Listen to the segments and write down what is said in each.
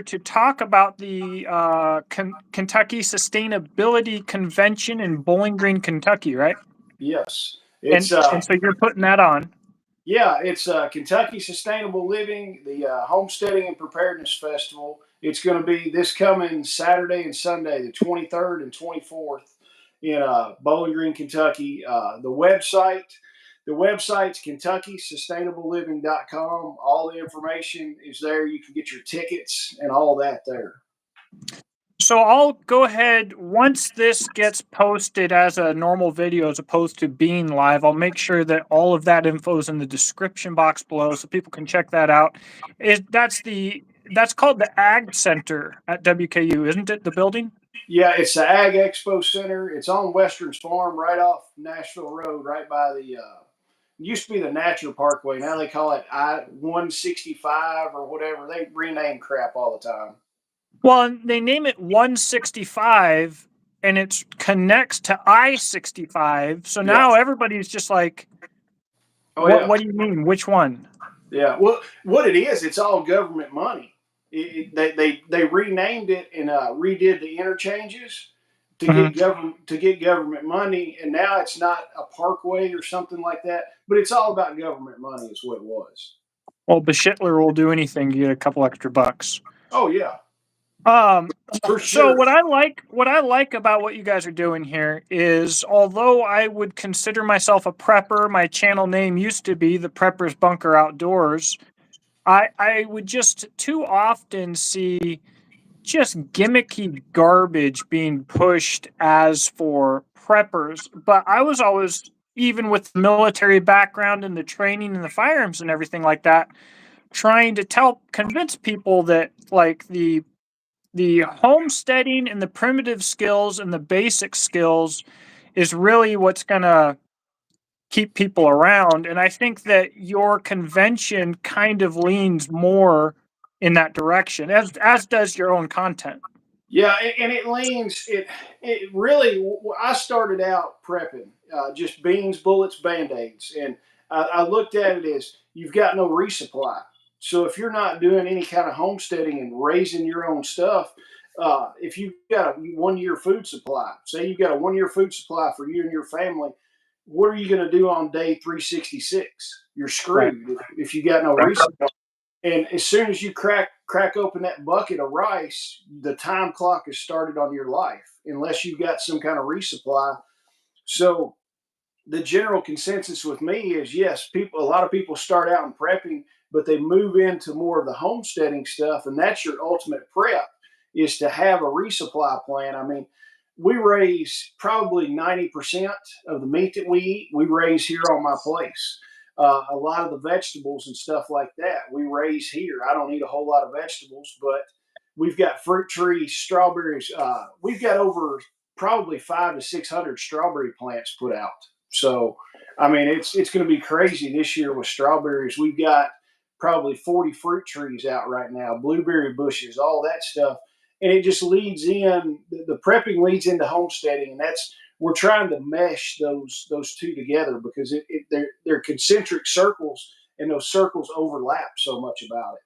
to talk about the Kentucky Sustainability Convention in Bowling Green, Kentucky, right? Yes, And so you're putting that on. yeah, it's Kentucky Sustainable Living, the Homesteading and Preparedness Festival. It's going to be this coming Saturday and Sunday, the 23rd and 24th, in Bowling Green, Kentucky. The website's KentuckySustainableLiving.com. All the information is there. You can get your tickets and all that there. So I'll go ahead once this gets posted as a normal video as opposed to being live. I'll make sure that all of that info is in the description box below so people can check that out. That's called the Ag Center at WKU, isn't it? The building? Yeah, it's the Ag Expo Center. It's on Western's Farm, right off Nashville Road, right by the used to be the Natural Parkway. Now they call it I-165 or whatever. They rename crap all the time. Well, they name it 165 and it connects to I-65. So now everybody's just like, what do you mean? Which one? Yeah. Well, what it is, it's all government money. They renamed it and redid the interchanges to get government money, and now it's not a parkway or something like that, but it's all about government money is what it was. Well, Beschittler will do anything to get a couple extra bucks. Oh yeah. For sure. So what I like about what you guys are doing here is, although I would consider myself a prepper, my channel name used to be the Prepper's Bunker Outdoors. I would just too often see just gimmicky garbage being pushed as for preppers. But I was always, even with the military background and the training and the firearms and everything like that, trying to convince people that like the homesteading and the primitive skills and the basic skills is really what's going to keep people around. And I think that your convention kind of leans more in that direction, as does your own content. Yeah, and it leans. It really. I started out prepping just beans, bullets, band-aids, and I looked at it as you've got no resupply. So if you're not doing any kind of homesteading and raising your own stuff, if you've got a 1 year food supply, say you've got a 1 year food supply for you and your family, what are you going to do on day 366? You're screwed if you got no resupply. And as soon as you crack open that bucket of rice, the time clock is started on your life, unless you've got some kind of resupply. So the general consensus with me is yes, a lot of people start out in prepping, but they move into more of the homesteading stuff, and that's your ultimate prep, is to have a resupply plan. I mean, we raise probably 90% of the meat that we eat, we raise here on my place. A lot of the vegetables and stuff like that we raise here. I don't eat a whole lot of vegetables, but we've got fruit trees, strawberries. We've got over probably 500 to 600 strawberry plants put out. So, I mean, it's going to be crazy this year with strawberries. We've got probably 40 fruit trees out right now, blueberry bushes, all that stuff. And it just leads in, the prepping leads into homesteading. And we're trying to mesh those two together because they're concentric circles, and those circles overlap so much about it.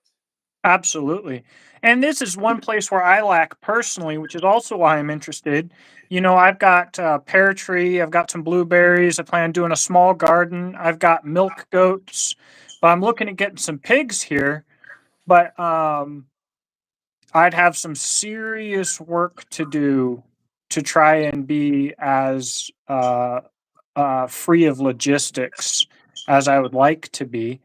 Absolutely. And this is one place where I lack personally, which is also why I'm interested. I've got a pear tree, I've got some blueberries, I plan on doing a small garden, I've got milk goats, but I'm looking at getting some pigs here. But I'd have some serious work to do to try and be as free of logistics as I would like to be.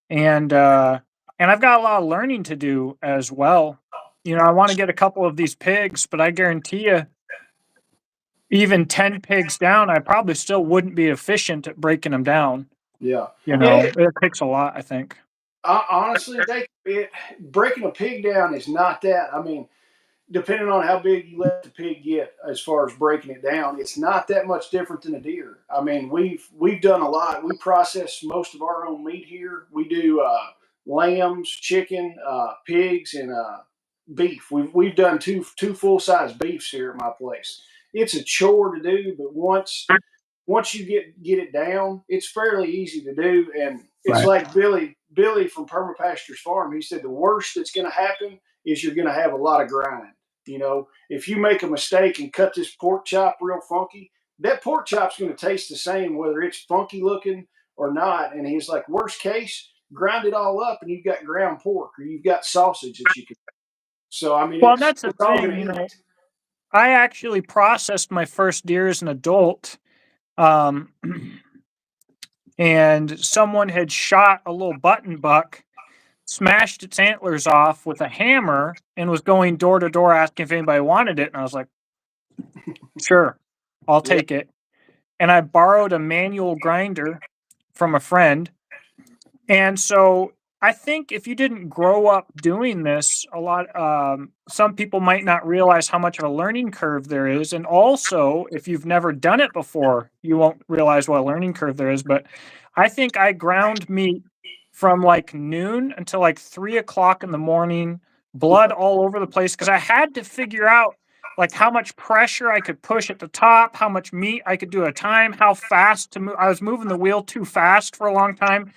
And I've got a lot of learning to do as well. I want to get a couple of these pigs, but I guarantee you, even 10 pigs down, I probably still wouldn't be efficient at breaking them down. Yeah. It takes a lot, I think. Honestly, breaking a pig down is not that. I mean, depending on how big you let the pig get as far as breaking it down, it's not that much different than a deer. I mean, we've done a lot. We process most of our own meat here. We do lambs, chicken, pigs, and beef. We've done two full size beefs here at my place. It's a chore to do, but once you get it down, it's fairly easy to do. And it's like Billy from Permapastures Farm. He said the worst that's going to happen is you're going to have a lot of grind. You know, if you make a mistake and cut this pork chop real funky, that pork chop's going to taste the same whether it's funky looking or not. And he's like, worst case, grind it all up and you've got ground pork or you've got sausage that you can. So I mean, Well, that's the it's all going thing, to you eat. know. I actually processed my first deer as an adult, um, and someone had shot a little button buck, smashed its antlers off with a hammer, and was going door to door asking if anybody wanted it. And I was like, "Sure, I'll Yeah, take it." And I borrowed a manual grinder from a friend. And so I think if you didn't grow up doing this, some people might not realize how much of a learning curve there is. And also, if you've never done it before, you won't realize what a learning curve there is. But I think I ground meat from like noon until like 3 o'clock in the morning, blood all over the place, because I had to figure out like how much pressure I could push at the top, how much meat I could do at a time, how fast to move. I was moving the wheel too fast for a long time.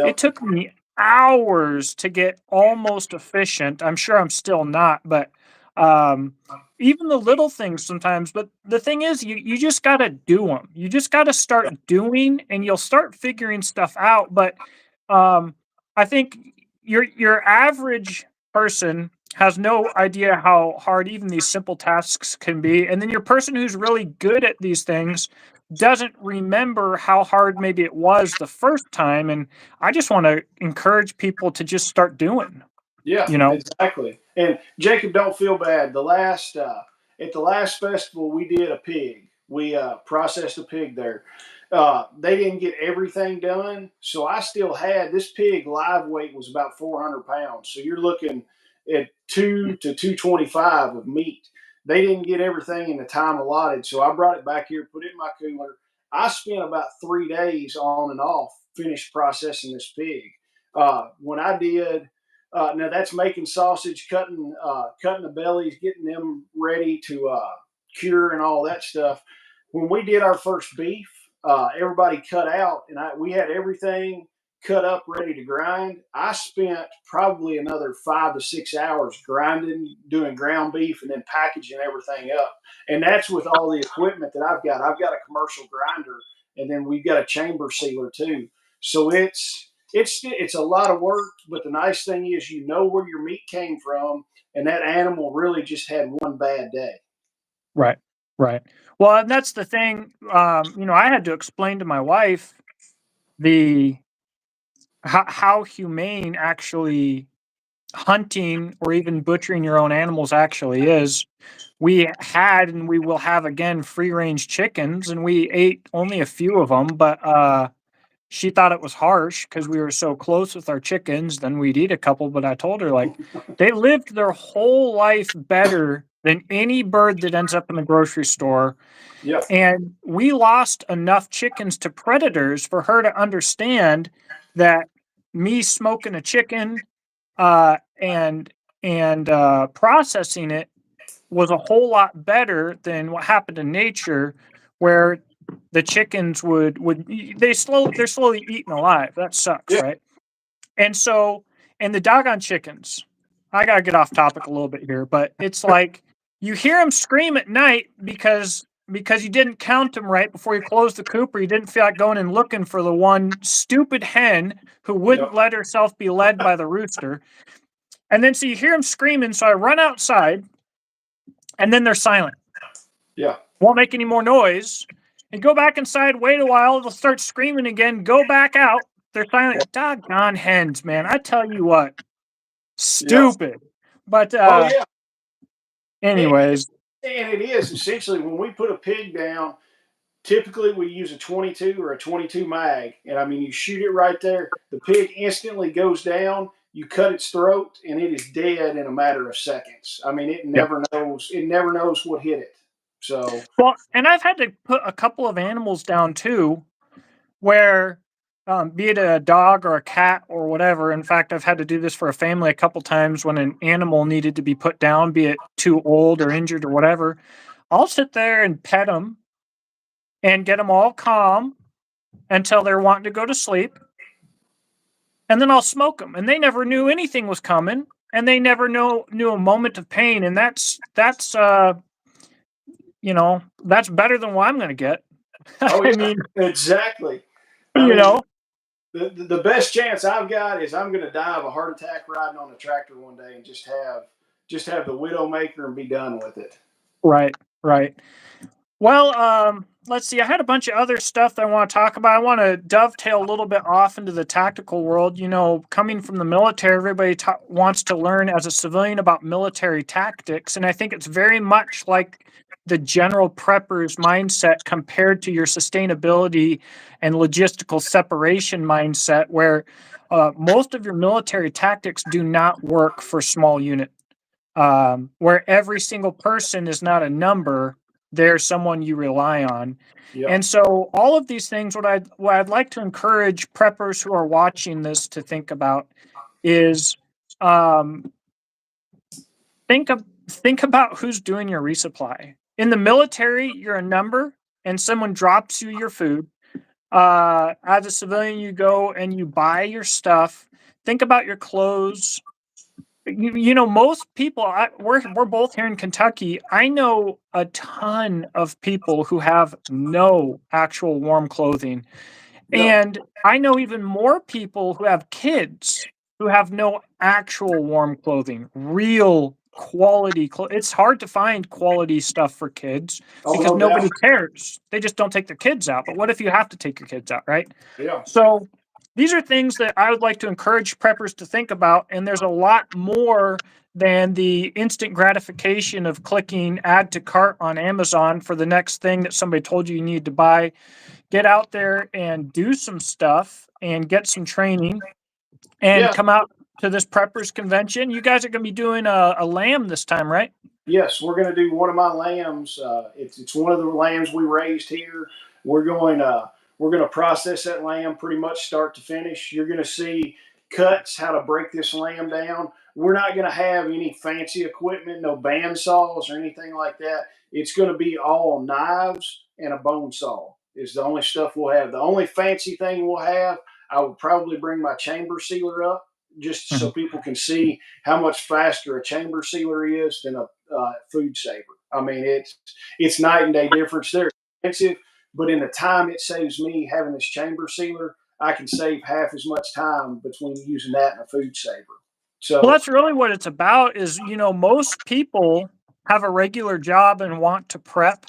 It yep, took me hours to get almost efficient. I'm sure I'm still not, but um, even the little things sometimes. But the thing is, you just got to do them. You just got to start doing, and you'll start figuring stuff out. But um, I think your average person has no idea how hard even these simple tasks can be, and then your person who's really good at these things doesn't remember how hard maybe it was the first time. And I just want to encourage people to just start doing, yeah, you know. exactly. And Jacob, don't feel bad. The last at the last festival, we did a pig. We processed a pig there. They didn't get everything done, so I still had this pig. Live weight was about 400 pounds. So you're looking at 2 to 225 of meat. They didn't get everything in the time allotted, so I brought it back here, put it in my cooler. I spent about 3 days on and off, finished processing this pig. When I did, now that's making sausage, cutting the bellies, getting them ready to cure and all that stuff. When we did our first beef, everybody cut out, and we had everything cut up, ready to grind. I spent probably another 5 to 6 hours grinding, doing ground beef, and then packaging everything up. And that's with all the equipment that I've got. I've got a commercial grinder, and then we've got a chamber sealer too. So it's a lot of work, but the nice thing is you know where your meat came from, and that animal really just had one bad day. Right, right. Well, and that's the thing. I had to explain to my wife the how humane actually hunting or even butchering your own animals actually is. We had and we will have again free range chickens, and we ate only a few of them, but she thought it was harsh because we were so close with our chickens. Then we'd eat a couple, but I told her like they lived their whole life better than any bird that ends up in the grocery store. Yep, And we lost enough chickens to predators for her to understand that me smoking a chicken uh, and and processing it was a whole lot better than what happened in nature, where the chickens would they're slowly eaten alive. That sucks, yeah, right? And so, and the doggone chickens, I gotta get off topic a little bit here, but it's like you hear them scream at night because you didn't count them right before you closed the coop, or you didn't feel like going and looking for the one stupid hen who wouldn't yep, let herself be led by the rooster. And then so you hear them screaming, so I run outside, and then they're silent. yeah, Won't make any more noise. And go back inside, wait a while, they'll start screaming again, go back out. They're silent. Doggone hens, man. I tell you what, yep. stupid. But Oh yeah, and, anyways, and it is essentially when we put a pig down. Typically, we use a 22 or a 22 mag, and I mean, you shoot it right there. The pig instantly goes down. You cut its throat, and it is dead in a matter of seconds. I mean, it yeah. never knows. It never knows what hit it. So, Well, and I've had to put a couple of animals down too, where be it a dog or a cat or whatever. In fact, I've had to do this for a family a couple times when an animal needed to be put down, be it too old or injured or whatever. I'll sit there and pet them and get them all calm until they're wanting to go to sleep. And then I'll smoke them. And they never knew anything was coming. and they never knew a moment of pain, and that's better than what I'm going to get. Oh I yeah, mean, exactly. I you mean, know, the best chance I've got is I'm going to die of a heart attack riding on a tractor one day and just have the widowmaker and be done with it. right, right. Well, let's see. I had a bunch of other stuff that I want to talk about. I want to dovetail a little bit off into the tactical world. Coming from the military, everybody wants to learn as a civilian about military tactics. And I think it's very much like the general prepper's mindset compared to your sustainability and logistical separation mindset, where most of your military tactics do not work for small unit, where every single person is not a number, they're someone you rely on. Yep. And so all of these things, what I'd like to encourage preppers who are watching this to think about is, um, think about who's doing your resupply. In the military, you're a number, and someone drops you your food. As a civilian, you go and you buy your stuff. Think about your clothes. Most people, we're both here in Kentucky. I know a ton of people who have no actual warm clothing. Yep. And I know even more people who have kids who have no actual warm clothing, real quality It's hard to find quality stuff for kids Oh, because no doubt. nobody cares. They just don't take their kids out. But what if you have to take your kids out, right? Yeah. So these are things that I would like to encourage preppers to think about. And there's a lot more than the instant gratification of clicking add to cart on Amazon for the next thing that somebody told you need to buy. Get out there and do some stuff and get some training and Yeah. come out to this preppers convention. You guys are going to be doing a lamb this time, right? Yes, we're going to do one of my lambs. It's one of the lambs we raised here. We're going we're going to process that lamb pretty much start to finish. You're going to see cuts how to break this lamb down. We're not going to have any fancy equipment, no band saws or anything like that. It's going to be all knives and a bone saw is the only stuff we'll have. The only fancy thing we'll have, I would probably bring my chamber sealer up just so Mhm. people can see how much faster a chamber sealer is than a food saver. I mean, it's night and day difference. They're expensive, but in the time it saves me having this chamber sealer, I can save half as much time between using that and a food saver. Well, So that's really what it's about is, most people have a regular job and want to prep.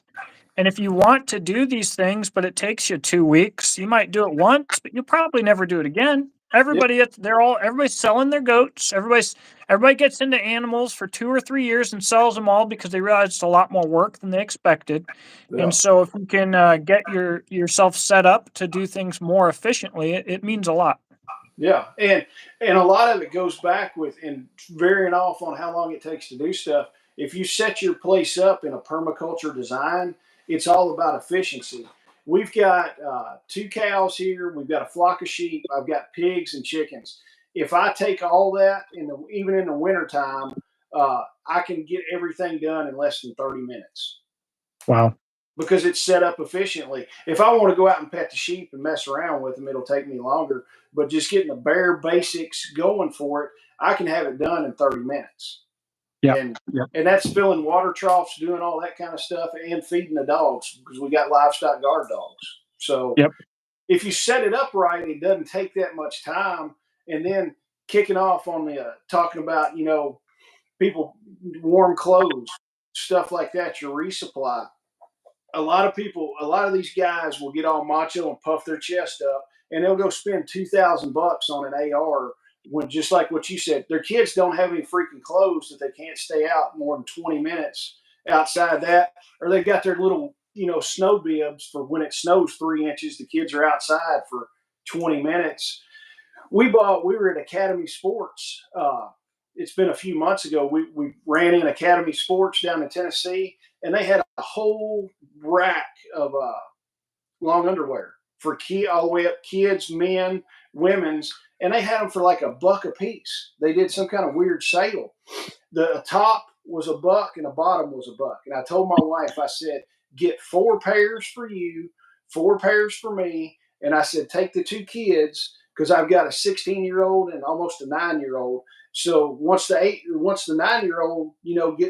And if you want to do these things, but it takes you 2 weeks, you might do it once, but you'll probably never do it again. yeah, Everybody's selling their goats. Everybody gets into animals for 2 or 3 years and sells them all because they realize it's a lot more work than they expected. And yeah. so if you can get yourself set up to do things more efficiently, it means a lot. Yeah, and a lot of it goes back with and varying off on how long it takes to do stuff. If you set your place up in a permaculture design, it's all about efficiency. We've got 2 cows here. We've got a flock of sheep. I've got pigs and chickens. If I take all that even in the wintertime, I can get everything done in less than 30 minutes Wow. because it's set up efficiently. If I want to go out and pet the sheep and mess around with them, it'll take me longer. But just getting the bare basics going for it, I can have it done in 30 minutes. Yep. And Yep. and that's filling water troughs, doing all that kind of stuff, and feeding the dogs because we got livestock guard dogs. So Yep. if you set it up right, it doesn't take that much time. And then kicking off on the talking about people warm clothes, stuff like that, your resupply a lot of these guys will get all macho and puff their chest up, and they'll go spend $2,000 on an AR when, just like what you said, their kids don't have any freaking clothes that they can't stay out more than 20 minutes outside that, or they got their little snow bibs for when it snows 3 inches. The kids are outside for 20 minutes. We were at Academy Sports. It's been a few months ago. We ran in Academy Sports down in Tennessee, and they had a whole rack of long underwear for all the way up kids, men, women's, and they had them for like $1 a piece. They did some kind of weird sale. The top was $1 and the bottom was $1. And I told my wife, I said, get 4 pairs for you, 4 pairs for me. And I said, take the 2 kids because I've got a 16-year-old and almost a 9-year-old. So once the 9 year old,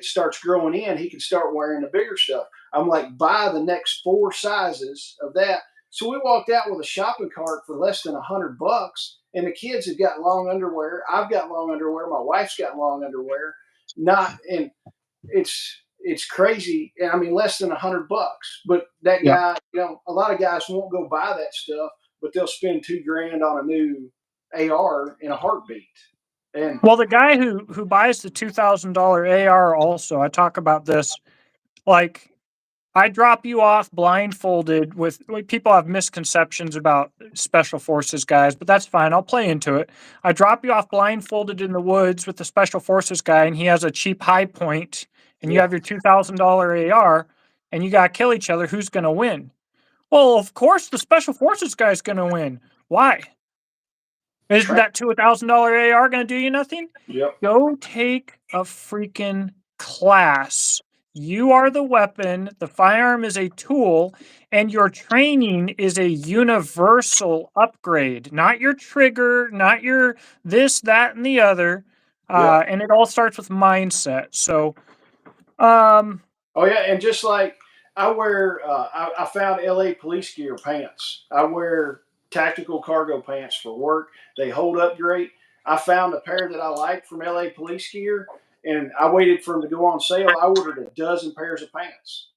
starts growing in, he can start wearing the bigger stuff. I'm like, buy the next four sizes of that. So we walked out with a shopping cart for less than $100, and the kids have got long underwear. I've got long underwear. My wife's got long underwear. Not and it's crazy. I mean, less than $100. But that Yeah. guy, a lot of guys won't go buy that stuff, but they'll spend 2 grand on a new AR in a heartbeat. And Well, the guy who buys the $2,000 AR also, I talk about this. Like, I drop you off blindfolded with people have misconceptions about special forces guys, but that's fine. I'll play into it. I drop you off blindfolded in the woods with the special forces guy, and he has a cheap high point, and you yeah, have your $2,000 AR, and you got to kill each other. Who's going to win? Well, of course, the special forces guy's going to win. Why? Isn't train. that $2,000 AR going to do you nothing? Yep. Go take a freaking class. You are the weapon, the firearm is a tool, and your training is a universal upgrade, not your trigger, not your this, that, and the other. Yeah. And it all starts with mindset. So, um, Oh yeah, and just like I wear, I found LA police gear pants. I wear tactical cargo pants for work. They hold up great. I found a pair that I like from LA police gear, and I waited for them to go on sale. I ordered a dozen pairs of pants.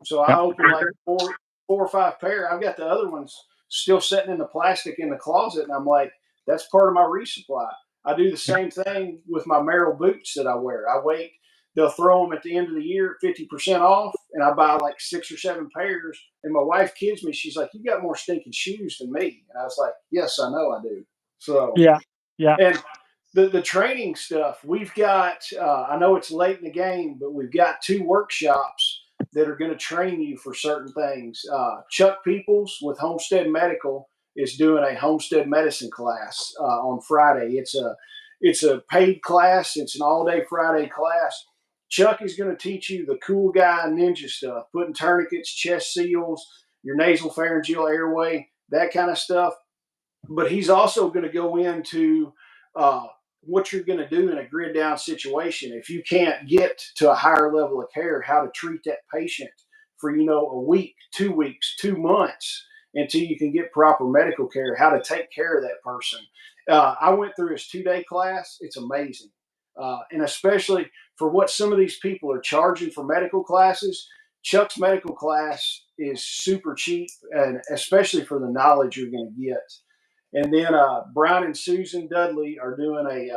So I yep. opened like four or five pair. I've got the other ones still sitting in the plastic in the closet, and I'm like, that's part of my resupply. I do the same thing with my Merrill boots that I wear. I wait; they'll throw them at the end of the year, 50% off, and I buy like 6 or 7 pairs. And my wife kids me; she's like, "You got more stinking shoes than me," and I was like, "Yes, I know I do." So, Yeah. Yeah. and the training stuff we've got, I know it's late in the game, but we've got two workshops that are going to train you for certain things. Chuck Peoples with Homestead Medical is doing a homestead medicine class on Friday. It's a paid class. It's an all day Friday class. Chuck is going to teach you the cool guy ninja stuff, putting tourniquets, chest seals, your nasal pharyngeal airway, that kind of stuff. But he's also going to go into uh, what you're going to do in a grid down situation. If you can't get to a higher level of care, how to treat that patient for, a week, 2 weeks, 2 months until you can get proper medical care, how to take care of that person. I went through his 2 day class. It's amazing. And especially for what some of these people are charging for medical classes, Chuck's medical class is super cheap, and especially for the knowledge you're going to get. And then Brian and Susan Dudley are doing a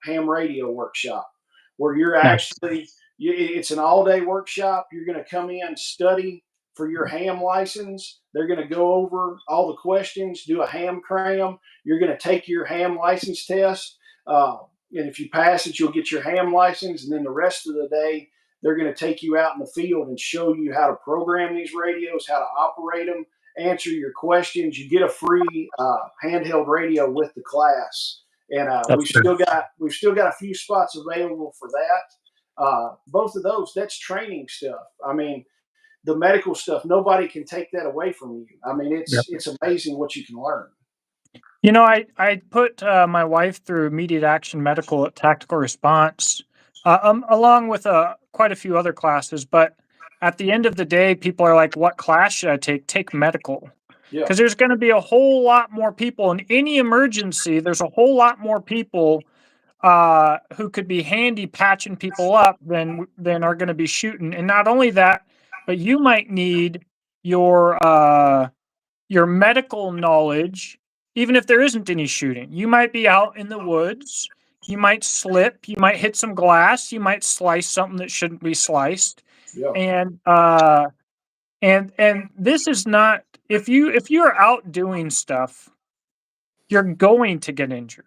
ham radio workshop where you're Nice. actually, it's an all day workshop. You're going to come in, study for your ham license. They're going to go over all the questions, do a ham cram. You're going to take your ham license test. And if you pass it, you'll get your ham license. And then the rest of the day, they're going to take you out in the field and show you how to program these radios, how to operate them, answer your questions. You get a free handheld radio with the class, and That's good. we've still got a few spots available for that. Both of those, that's training stuff. I mean, the medical stuff, nobody can take that away from you. I mean, Yep. it's amazing what you can learn. I put my wife through immediate action medical at tactical response, along with quite a few other classes. But at the end of the day, people are like, "What class should I take?" Take medical, Yeah, because there's going to be a whole lot more people in any emergency. There's a whole lot more people who could be handy patching people up than are going to be shooting. And not only that, but you might need your your medical knowledge, even if there isn't any shooting. You might be out in the woods. You might slip. You might hit some glass. You might slice something that shouldn't be sliced. yeah, And this is not, if you're out doing stuff, you're going to get injured.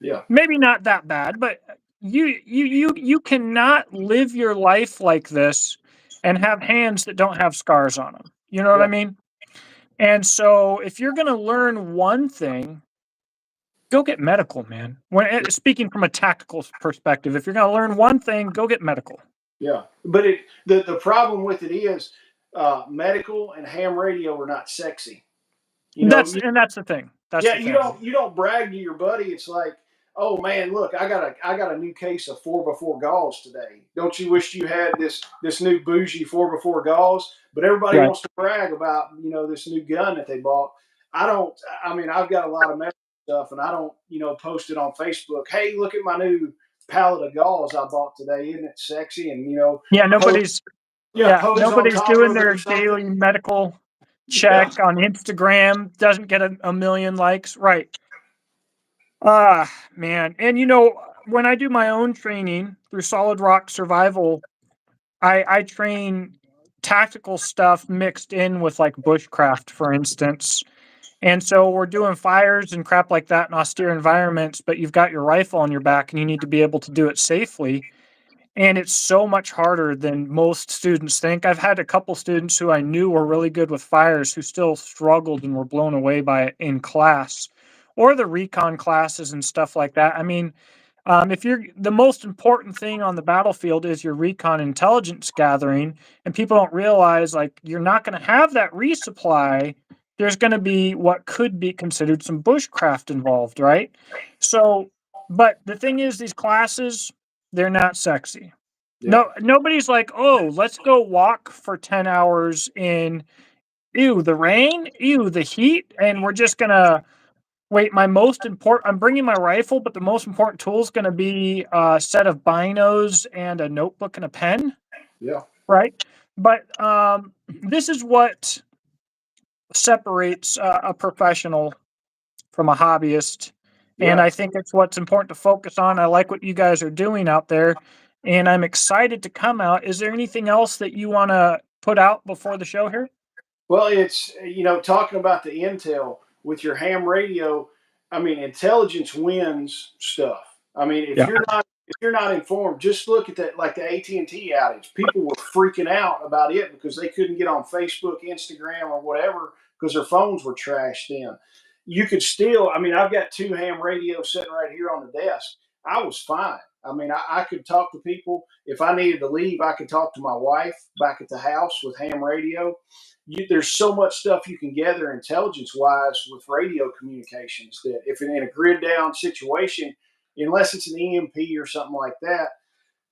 yeah, Maybe not that bad, but you cannot live your life like this and have hands that don't have scars on them. You know what I yeah, mean? And so if you're going to learn one thing, go get medical, man. Speaking from a tactical perspective, if you're going to learn one thing, go get medical. yeah. But the problem with it is medical and ham radio are not sexy. You know, That's the thing. That's Yeah, the thing. you don't brag to your buddy. It's like, oh man, look, I got a new case of 4x4 gauze today. Don't you wish you had this new bougie 4x4 gauze? But everybody Right. wants to brag about this new gun that they bought. I don't. I mean, I've got a lot of medical stuff, and I don't post it on Facebook. Hey, look at my new pallet of gauze I bought today. Isn't it sexy? And Yeah, pose, nobody's yeah, pose on nobody's top doing of it their or something. daily medical Yeah, check on Instagram, doesn't get a million likes. Right. Ah, man. And when I do my own training through Solid Rock Survival, I train tactical stuff mixed in with like bushcraft, for instance. And so we're doing fires and crap like that in austere environments, but you've got your rifle on your back and you need to be able to do it safely. And it's so much harder than most students think. I've had a couple students who I knew were really good with fires who still struggled and were blown away by it in class or the recon classes and stuff like that. I mean, if you're the most important thing on the battlefield is your recon intelligence gathering, and people don't realize like you're not going to have that resupply. There's going to be what could be considered some bushcraft involved, right? So, but the thing is, these classes, they're not sexy. yeah, No, nobody's like, oh, let's go walk for 10 hours in, ew, the rain, ew, the heat, and we're just gonna wait. I'm bringing my rifle, but the most important tool is gonna be a set of binos and a notebook and a pen, yeah, right? But this is what separates a professional from a hobbyist. And yeah. I think it's what's important to focus on. I like what you guys are doing out there, and I'm excited to come out. Is there anything else that you want to put out before the show here? Well, it's talking about the intel with your ham radio. I mean, intelligence wins stuff. I mean, Yeah. if you're not informed, just look at that, like the AT&T outage. People were freaking out about it because they couldn't get on Facebook, Instagram, or whatever because their phones were trashed in. You could still. I mean, I've got two ham radios sitting right here on the desk. I was fine. I mean, I could talk to people. If I needed to leave, I could talk to my wife back at the house with ham radio. There's so much stuff you can gather intelligence wise with radio communications that if in a grid down situation, unless it's an EMP or something like that,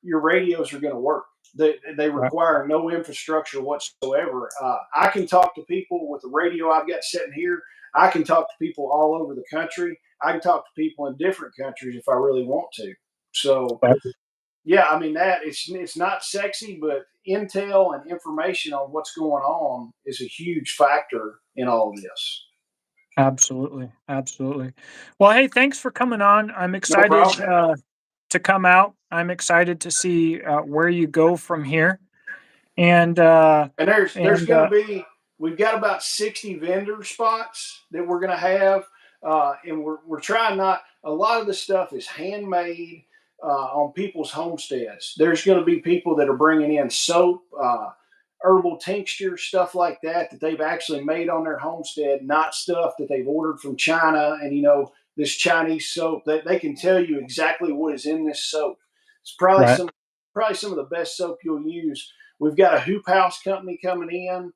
your radios are going to work. They Right. require no infrastructure whatsoever. I can talk to people with the radio I've got sitting here. I can talk to people all over the country. I can talk to people in different countries if I really want to. So Right. yeah, I mean that it's not sexy, but intel and information on what's going on is a huge factor in all of this. Absolutely. Absolutely. Well, hey, thanks for coming on. I'm No excited problem. to come out. I'm excited to see where you go from here. And, And there's and, going to be we've got about 60 vendor spots that we're going to have, and we're trying not. A lot of the stuff is handmade on people's homesteads. There's going to be people that are bringing in soap. Herbal tincture, stuff like that they've actually made on their homestead, not stuff that they've ordered from China. And this Chinese soap that they can tell you exactly what is in this soap. It's right. probably some of the best soap you'll use. We've got a hoop house company coming in.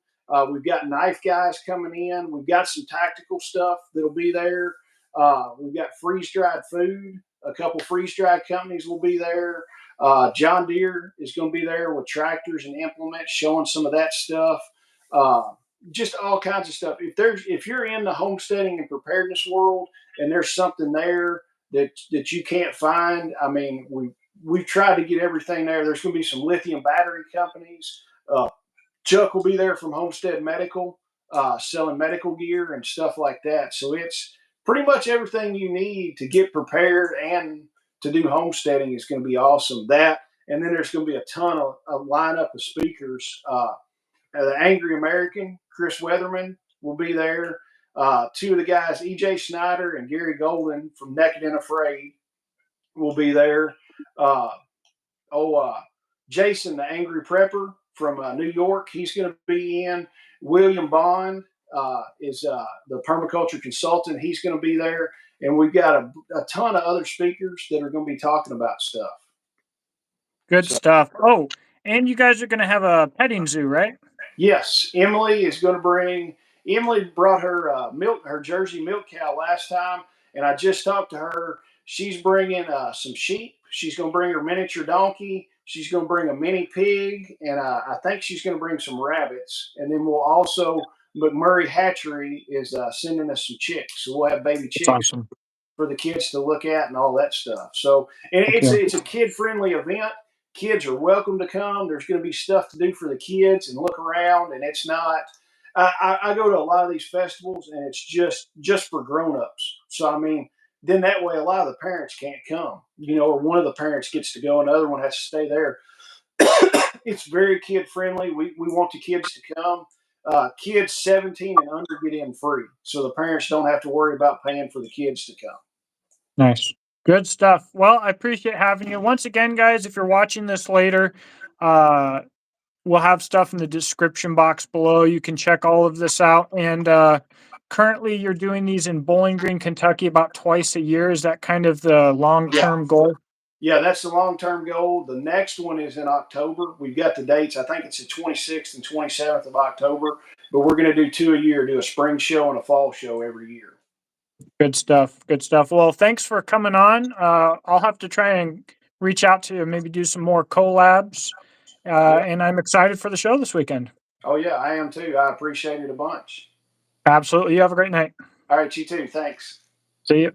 We've got knife guys coming in. We've got some tactical stuff that'll be there. We've got freeze dried food. A couple freeze dried companies will be there. John Deere is going to be there with tractors and implements, showing some of that stuff. Uh, just all kinds of stuff. If you're in the homesteading and preparedness world, and there's something there that you can't find, I mean, we've tried to get everything there. There's going to be some lithium battery companies. Chuck will be there from Homestead Medical, selling medical gear and stuff like that. So it's pretty much everything you need to get prepared and to do homesteading is going to be awesome. That, and then there's going to be a ton of a lineup of speakers. The Angry American, Chris Weatherman, will be there. Two of the guys, EJ Snyder and Gary Golden from Naked and Afraid, will be there. Uh, oh, Jason, the Angry Prepper from New York, he's going to be in. William Bond is the permaculture consultant. He's going to be there. And we've got a ton of other speakers that are going to be talking about stuff. Good So, stuff. Oh, and you guys are going to have a petting zoo, right? yes, Emily is going to bring. Emily brought her milk, her Jersey milk cow last time, and I just talked to her. she's bringing some sheep. She's going to bring her miniature donkey. She's going to bring a mini pig, and I think she's going to bring some rabbits. And then we'll also McMurray Hatchery is sending us some chicks, so we'll have baby That's chicks awesome. for the kids to look at and all that stuff. So, and Okay. it's a kid friendly event. Kids are welcome to come. There's going to be stuff to do for the kids and look around, and it's not. I go to a lot of these festivals, and it's just for grown-ups. So I mean, then that way a lot of the parents can't come, or one of the parents gets to go and the other one has to stay there. It's very kid friendly. We want the kids to come. Kids 17 and under get in free, so the parents don't have to worry about paying for the kids to come. Nice. Good stuff. Well, I appreciate having you. Once again, guys, if you're watching this later, uh, we'll have stuff in the description box below. You can check all of this out. And currently, you're doing these in Bowling Green, Kentucky, about twice a year. Is that kind of the Yeah, long-term goal? yeah, that's the long term goal. The next one is in October. We've got the dates. I think it's the 26th and 27th of October. But we're going to do two a year. Do a spring show and a fall show every year. Good stuff. Good stuff. Well, thanks for coming on. I'll have to try and reach out to you, maybe do some more collabs. Yeah. And I'm excited for the show this weekend. Oh yeah, I am too. I appreciate it a bunch. Absolutely. You have a great night. All right, you too. Thanks. See you.